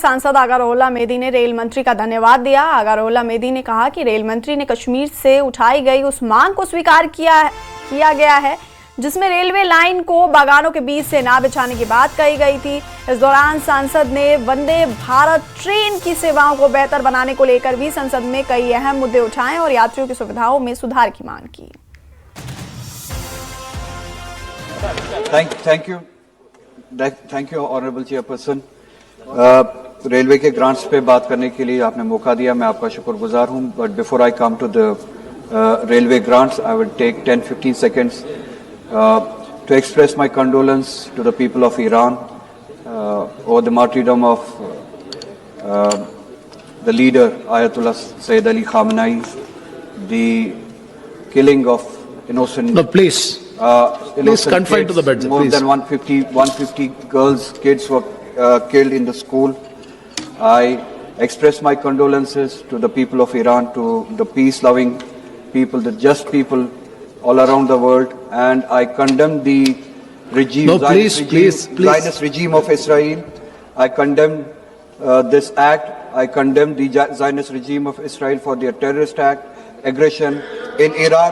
सांसद आगा रुहुल्लाह मेहदी ने रेल मंत्री का धन्यवाद दिया। आगा रुहुल्लाह मेहदी ने कहा कि रेल मंत्री ने कश्मीर से उठाई गई उस मांग को स्वीकार किया गया है जिसमें रेलवे लाइन को बागानों के बीच से ना बिछाने की बात कही गई थी। इस दौरान सांसद ने वंदे भारत ट्रेन की सेवाओं को बेहतर बनाने को लेकर भी संसद में कई अहम मुद्दे उठाए और यात्रियों की सुविधाओं में सुधार की मांग की। Thank you honourable chairperson. Railway के ग्रांट्स पे बात करने के लिए आपने मौका दिया, मैं आपका शुक्रगुजार हूं। But before I come to the railway grants, I will take 10-15 seconds to express my condolence to the people of Iran over the martyrdom of the leader Ayatollah Sayyid Ali Khamenei, the killing of innocent. No, please confine kids, to the bed. More Please. than 150 girls, kids were killed in the school. I express my condolences to the people of Iran, to the peace-loving people, the just people all around the world, and I condemn the regime, No, please. Zionist regime of Israel. I condemn this act. I condemn the Zionist regime of Israel for their terrorist act, aggression in Iran.